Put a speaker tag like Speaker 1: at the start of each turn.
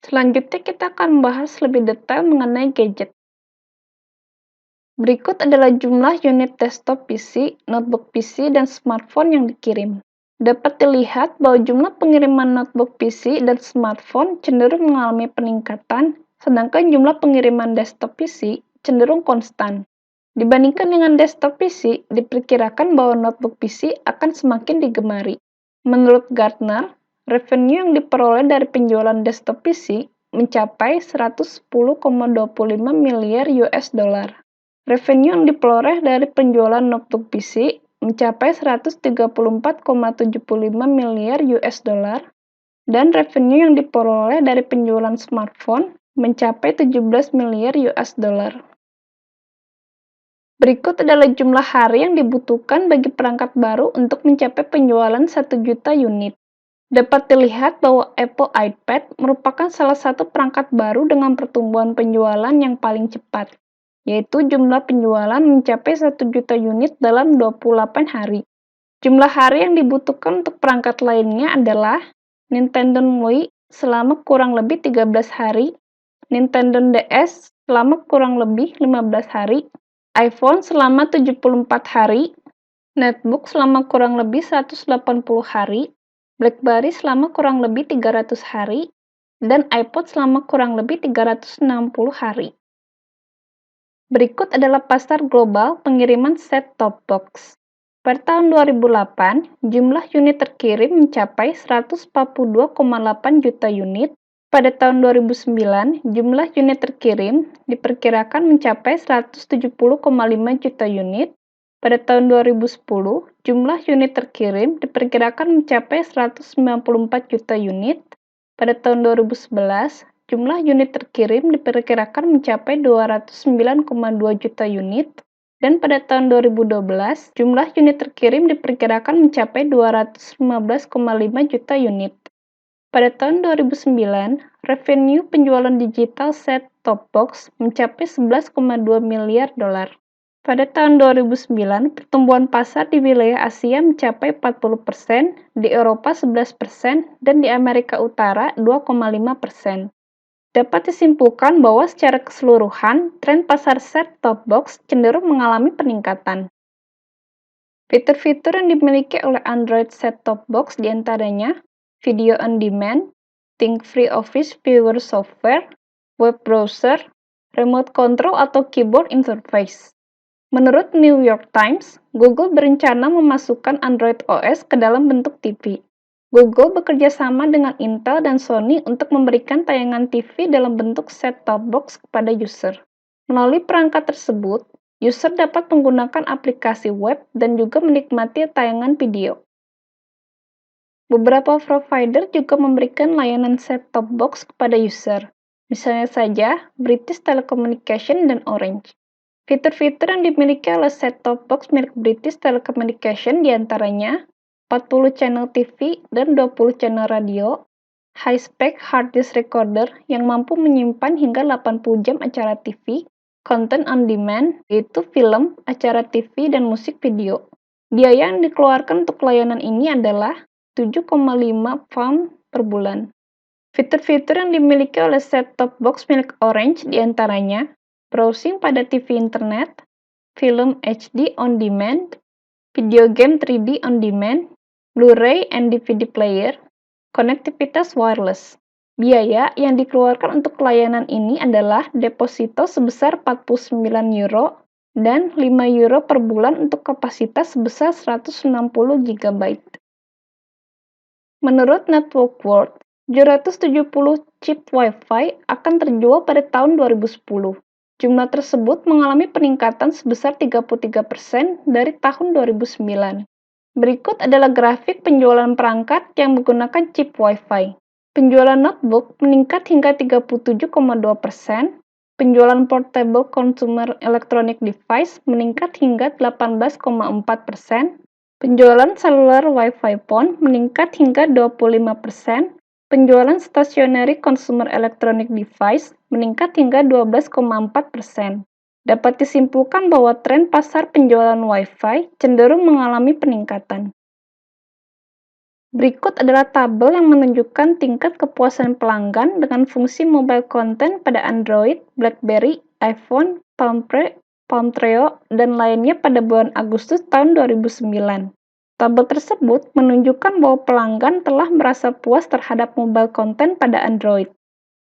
Speaker 1: Selanjutnya kita akan membahas lebih detail mengenai gadget. Berikut adalah jumlah unit desktop PC, notebook PC, dan smartphone yang dikirim. Dapat dilihat bahwa jumlah pengiriman notebook PC dan smartphone cenderung mengalami peningkatan, sedangkan jumlah pengiriman desktop PC cenderung konstan. Dibandingkan dengan desktop PC, diperkirakan bahwa notebook PC akan semakin digemari. Menurut Gartner, revenue yang diperoleh dari penjualan desktop PC mencapai 110,25 miliar US dollar. Revenue yang diperoleh dari penjualan notebook PC mencapai 134,75 miliar US dollar dan revenue yang diperoleh dari penjualan smartphone mencapai 17 miliar US dollar. Berikut adalah jumlah hari yang dibutuhkan bagi perangkat baru untuk mencapai penjualan 1 juta unit. Dapat dilihat bahwa Apple iPad merupakan salah satu perangkat baru dengan pertumbuhan penjualan yang paling cepat, yaitu jumlah penjualan mencapai 1 juta unit dalam 28 hari. Jumlah hari yang dibutuhkan untuk perangkat lainnya adalah Nintendo Wii selama kurang lebih 13 hari, Nintendo DS selama kurang lebih 15 hari, iPhone selama 74 hari, netbook selama kurang lebih 180 hari, BlackBerry selama kurang lebih 300 hari, dan iPod selama kurang lebih 360 hari. Berikut adalah pasar global pengiriman set-top box. Pada tahun 2008, jumlah unit terkirim mencapai 142,8 juta unit. Pada tahun 2009, jumlah unit terkirim diperkirakan mencapai 170,5 juta unit. Pada tahun 2010, jumlah unit terkirim diperkirakan mencapai 194 juta unit. Pada tahun 2011, jumlah unit terkirim diperkirakan mencapai 209,2 juta unit. Dan pada tahun 2012, jumlah unit terkirim diperkirakan mencapai 215,5 juta unit. Pada tahun 2009, revenue penjualan digital set-top box mencapai 11,2 miliar dolar. Pada tahun 2009, pertumbuhan pasar di wilayah Asia mencapai 40%, di Eropa 11%, dan di Amerika Utara 2,5%. Dapat disimpulkan bahwa secara keseluruhan, tren pasar set-top box cenderung mengalami peningkatan. Fitur-fitur yang dimiliki oleh Android set-top box diantaranya video on demand, think free office viewer software, web browser, remote control atau keyboard interface. Menurut New York Times, Google berencana memasukkan Android OS ke dalam bentuk TV. Google bekerja sama dengan Intel dan Sony untuk memberikan tayangan TV dalam bentuk set-top box kepada user. Melalui perangkat tersebut, user dapat menggunakan aplikasi web dan juga menikmati tayangan video. Beberapa provider juga memberikan layanan set-top box kepada user, misalnya saja British Telecommunications dan Orange. Fitur-fitur yang dimiliki oleh set-top box milik British Telecommunications diantaranya 40 channel TV dan 20 channel radio, high-spec hard disk recorder yang mampu menyimpan hingga 80 jam acara TV, content on demand, yaitu film, acara TV, dan musik video. Biaya yang dikeluarkan untuk layanan ini adalah 7,5 pound per bulan. Fitur-fitur yang dimiliki oleh set-top box milik Orange diantaranya browsing pada TV internet, film HD on demand, video game 3D on demand, Blu-ray and DVD player, konektivitas wireless. Biaya yang dikeluarkan untuk layanan ini adalah deposito sebesar 49 euro dan 5 euro per bulan untuk kapasitas sebesar 160 GB. Menurut Network World, 770 chip Wi-Fi akan terjual pada tahun 2010. Jumlah tersebut mengalami peningkatan sebesar 33% dari tahun 2009. Berikut adalah grafik penjualan perangkat yang menggunakan chip Wi-Fi. Penjualan notebook meningkat hingga 37,2%, penjualan portable consumer electronic device meningkat hingga 18,4%, penjualan seluler Wi-Fi phone meningkat hingga 25%, penjualan stationary consumer electronic device meningkat hingga 12,4%. Dapat disimpulkan bahwa tren pasar penjualan Wi-Fi cenderung mengalami peningkatan. Berikut adalah tabel yang menunjukkan tingkat kepuasan pelanggan dengan fungsi mobile content pada Android, BlackBerry, iPhone, Palm Treo, dan lainnya pada bulan Agustus tahun 2009. Tabel tersebut menunjukkan bahwa pelanggan telah merasa puas terhadap mobile content pada Android.